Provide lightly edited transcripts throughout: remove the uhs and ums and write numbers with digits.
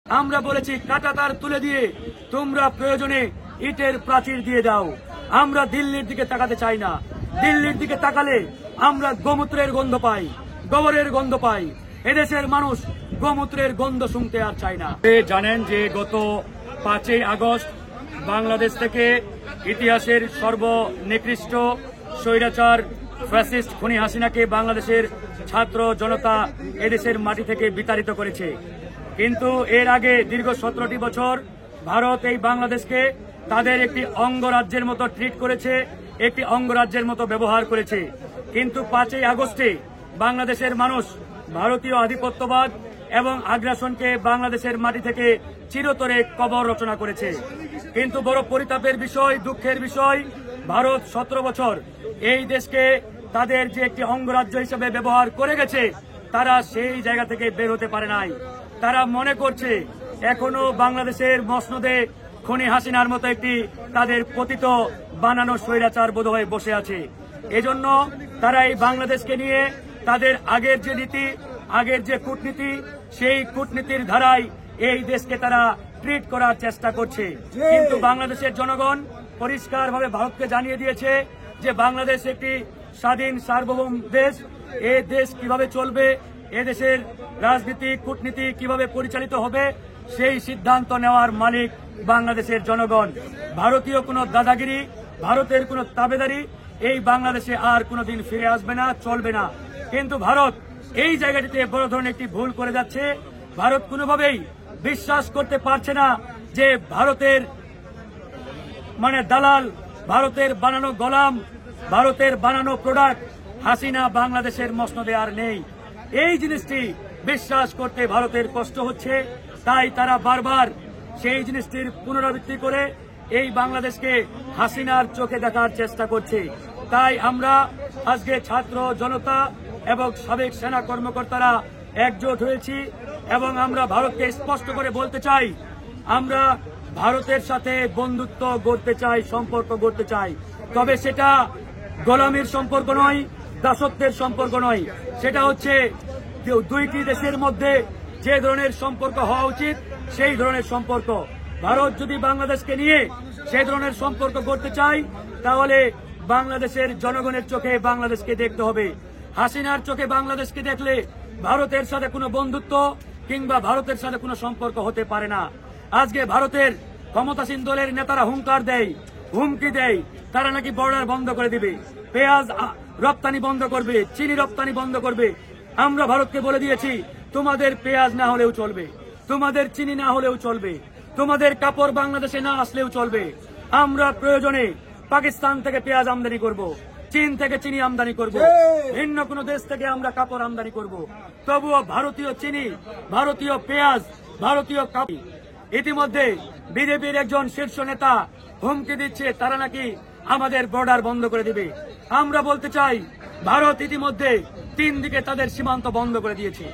আমরা বলেছি কাঁটাতার তুলে দিয়ে তোমরা প্রয়োজনে ইটের প্রাচীর দিয়ে দাও। আমরা দিল্লির দিকে তাকাতে চাই না। দিল্লির দিকে তাকালে আমরা গোমূত্রের গন্ধ পাই, গোবরের গন্ধ পাই। এদেশের মানুষ গোমূত্রের গন্ধ শুনতে আর চায় না। জানেন যে গত 5ই আগস্ট বাংলাদেশ থেকে ইতিহাসের সর্বনিকৃষ্ট স্বৈরাচার ফ্যাসিস্ট খুনি হাসিনাকে বাংলাদেশের ছাত্র জনতা এদেশের মাটি থেকে বিতাড়িত করেছে। কিন্তু এর আগে দীর্ঘ 17টি বছর ভারত এই বাংলাদেশকে তাদের একটি অঙ্গরাজ্যের মতো ট্রিট করেছে, একটি অঙ্গরাজ্যের মতো ব্যবহার করেছে। কিন্তু 5ই আগস্টে বাংলাদেশের মানুষ ভারতীয় আধিপত্যবাদ এবং আগ্রাসনকে বাংলাদেশের মাটি থেকে চিরতরে কবর রচনা করেছে। কিন্তু বড় পরিতাপের বিষয়, দুঃখের বিষয়, ভারত 17 বছর এই দেশকে তাদের যে একটি অঙ্গরাজ্য হিসেবে ব্যবহার করে গেছে, তারা সেই জায়গা থেকে বের হতে পারে নাই। তারা মনে করছে এখনো বাংলাদেশের মসনদে খুনি হাসিনার মতো একটি তাদের পতিত বানানো স্বৈরাচার বোধ হয়ে বসে আছে। এজন্য তারা এই বাংলাদেশকে নিয়ে তাদের আগের যে নীতি, আগের যে কূটনীতি, সেই কূটনীতির ধারায় এই দেশকে তারা ট্রিট করার চেষ্টা করছে। কিন্তু বাংলাদেশের জনগণ পরিষ্কারভাবে ভারতকে জানিয়ে দিয়েছে যে বাংলাদেশ একটি স্বাধীন সার্বভৌম দেশ। এই দেশ কিভাবে চলবে, এদেশের রাজনীতি কূটনীতি কিভাবে পরিচালিত হবে, সেই সিদ্ধান্ত নেওয়ার মালিক বাংলাদেশের জনগণ। ভারতীয় কোনো দাদাগিরি, ভারতের কোনো তাবেদারি এই বাংলাদেশে আর কোনোদিন ফিরে আসবে না, চলবে না। কিন্তু ভারত এই জায়গাটিতে বড় ধরনের একটি ভুল করে যাচ্ছে। ভারত কোনোভাবেই বিশ্বাস করতে পারছে না যে ভারতের দালাল, ভারতের বানানো গোলাম, ভারতের বানানো প্রোডাক্ট হাসিনা বাংলাদেশের মসনদে আর নেই। এই জিনিসটি বিশ্বাস করতে ভারতের কষ্ট হচ্ছে। তাই তারা বারবার সেই জিনিসটির পুনরাবৃত্তি করে এই বাংলাদেশকে হাসিনার চোখে দেখার চেষ্টা করছে। তাই আমরা আজকে ছাত্র জনতা এবং সাবেক সেনা কর্মকর্তারা একজোট হয়েছি এবং আমরা ভারতকে স্পষ্ট করে বলতে চাই, আমরা ভারতের সাথে বন্ধুত্ব গড়তে চাই, সম্পর্ক গড়তে চাই। তবে সেটা গোলামির সম্পর্ক নয়, দাসত্বের সম্পর্ক নয়। সেটা হচ্ছে দুইটি দেশের মধ্যে যে ধরনের সম্পর্ক হওয়া উচিত সেই ধরনের সম্পর্ক। ভারত যদি বাংলাদেশকে নিয়ে সেই ধরনের সম্পর্ক গড়তে চায়, তাহলে বাংলাদেশের জনগণের চোখে বাংলাদেশকে দেখতে হবে। হাসিনার চোখে বাংলাদেশকে দেখলে ভারতের সাথে কোনো বন্ধুত্ব কিংবা ভারতের সাথে কোনো সম্পর্ক হতে পারে না। আজকে ভারতের ক্ষমতাসীন দলের নেতারা হুঙ্কার দেয়, হুমকি দেয়, তারা নাকি বর্ডার বন্ধ করে দিবে, পেঁয়াজ রপ্তানি বন্ধ করবে, চিনি রপ্তানি বন্ধ করবে। আমরা ভারতকে বলে দিয়েছি, তোমাদের পেঁয়াজ না হলেও চলবে, তোমাদের চিনি না হলেও চলবে, তোমাদের কাপড় বাংলাদেশে না আসলেও চলবে। আমরা প্রয়োজনে পাকিস্তান থেকে পেঁয়াজ আমদানি করব, চীন থেকে চিনি আমদানি করব, ভিন্ন কোন দেশ থেকে আমরা কাপড় আমদানি করব। তবুও ভারতীয় চিনি, ভারতীয় পেঁয়াজ, ভারতীয় কাপড়। ইতিমধ্যে বিজেপির একজন শীর্ষ নেতা হুমকি দিচ্ছে তারা নাকি আমাদের বর্ডার বন্ধ করে দিবে। আমরা বলতে চাই, ভারত ইতিমধ্যে 3 দিকে তাদের সীমান্ত বন্ধ করে দিয়েছে,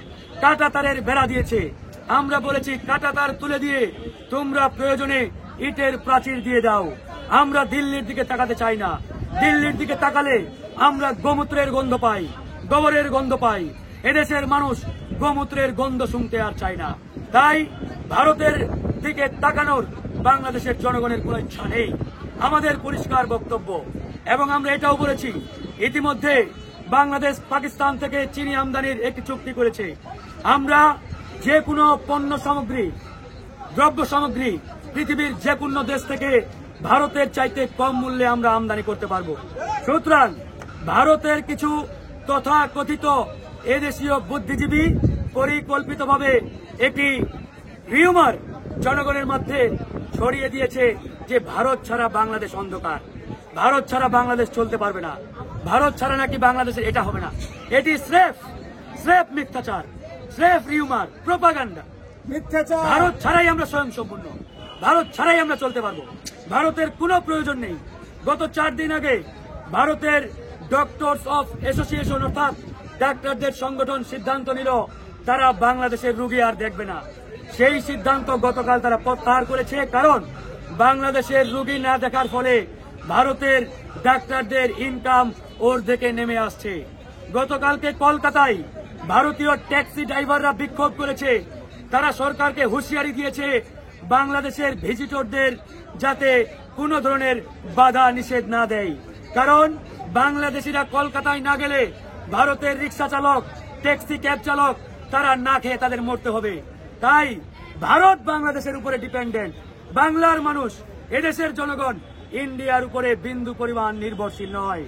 কাঁটাতারের বেড়া দিয়েছে। আমরা বলেছি কাঁটাতার তুলে দিয়ে তোমরা প্রয়োজনে ইটের প্রাচীর দিয়ে দাও। আমরা দিল্লির দিকে তাকাতে চাই না। দিল্লির দিকে তাকালে আমরা গোমূত্রের গন্ধ পাই, গোবরের গন্ধ পাই। এদেশের মানুষ গোমূত্রের গন্ধ শুনতে আর চায় না। তাই ভারতের দিকে তাকানোর বাংলাদেশের জনগণের কোনো ইচ্ছা নেই। আমাদের পরিষ্কার বক্তব্য। এবং আমরা এটাও বলেছি, ইতিমধ্যে বাংলাদেশ পাকিস্তান থেকে চিনি আমদানির একটি চুক্তি করেছে। আমরা যে কোনো পণ্য সামগ্রী, দ্রব্য সামগ্রী পৃথিবীর যে কোনো দেশ থেকে ভারতের চাইতে কম মূল্যে আমরা আমদানি করতে পারবো। সুতরাং ভারতের কিছু তথাকথিত এদেশীয় বুদ্ধিজীবী পরিকল্পিতভাবে একটি রিউমার জনগণের মধ্যে ছড়িয়ে দিয়েছে যে ভারত ছাড়া বাংলাদেশ অন্ধকার, ভারত ছাড়া বাংলাদেশ চলতে পারবে না, ভারত ছাড়া নাকি বাংলাদেশে এটা হবে না। এটি স্রেফ মিথ্যাচার, স্রেফ রিউমার, প্রোপাগান্ডা। ভারত ছাড়াই আমরা স্বয়ংসম্পূর্ণ, ভারত ছাড়াই আমরা চলতে পারবো, ভারতের কোনো প্রয়োজন নেই। গত 4 দিন আগে ভারতের ডক্টরস অফ অ্যাসোসিয়েশন অর্থাৎ ডাক্তারদের সংগঠন সিদ্ধান্ত নিল তারা বাংলাদেশের রোগী আর দেখবে না। সেই সিদ্ধান্ত গতকাল তারা প্রত্যাহার করেছে, কারণ বাংলাদেশের রোগী না দেখার ফলে ভারতের ডাক্তারদের ইনকাম ওর দিকে নেমে আসছে। গতকালকে কলকাতায় ভারতীয় ট্যাক্সি ড্রাইভাররা বিক্ষোভ করেছে, তারা সরকারকে হুঁশিয়ারি দিয়েছে বাংলাদেশের ভিজিটরদের যাতে কোনো ধরনের বাধা নিষেধ না দেয়, কারণ বাংলাদেশিরা কলকাতায় না গেলে ভারতের রিক্সা চালক, ট্যাক্সি ক্যাব চালক তারা না খেয়ে তাদের মরতে হবে। তাই ভারত বাংলাদেশের উপরে ডিপেন্ডেন্ট, বাংলার মানুষ, এদেশের জনগণ ইন্ডিয়ার উপরে বিন্দু পরিমাণ নির্ভরশীল নয়।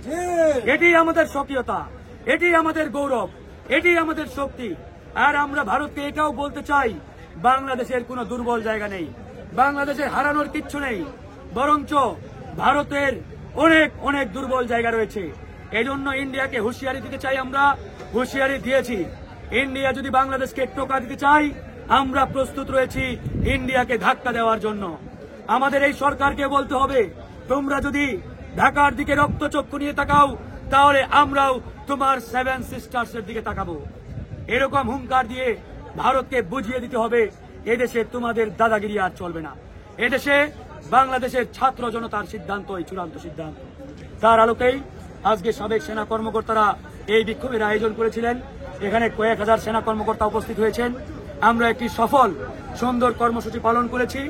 এটি আমাদের স্বকীয়তা, এটি আমাদের গৌরব, এটি আমাদের শক্তি। আর আমরা ভারতকে এটাও বলতে চাই, বাংলাদেশের কোনো দুর্বল জায়গা নেই, বাংলাদেশের হারানোর কিচ্ছু নেই, বরঞ্চ ভারতের অনেক অনেক দুর্বল জায়গা রয়েছে। এই জন্য ইন্ডিয়াকে হুঁশিয়ারি দিতে চাই, আমরা হুঁশিয়ারি দিয়েছি। ইন্ডিয়া যদি বাংলাদেশকে টোকা দিতে চাই, আমরা প্রস্তুত রয়েছি ইন্ডিয়াকে ধাক্কা দেওয়ার জন্য। আমাদের এই সরকারকে বলতে হবে, তোমরা যদি ঢাকার দিকে রক্তচক্ষু নিয়ে তাকাও, তাহলে আমরাও তোমার 7 সিস্টার্সের দিকে তাকাবো। এরকম হুঙ্কার দিয়ে ভারতকে বুঝিয়ে দিতে হবে এদেশে তোমাদের দাদাগিরি আর চলবে না। এদেশে বাংলাদেশের ছাত্র জনতার সিদ্ধান্তই চূড়ান্ত সিদ্ধান্ত। তার আলোকেই আজকে সাবেক সেনা কর্মকর্তারা এই বিক্ষোভের আয়োজন করেছিলেন। এখানে কয়েক হাজার সেনা কর্মকর্তা উপস্থিত হয়েছেন। আমরা একটি সফল সুন্দর কর্মসূচি পালন করেছি।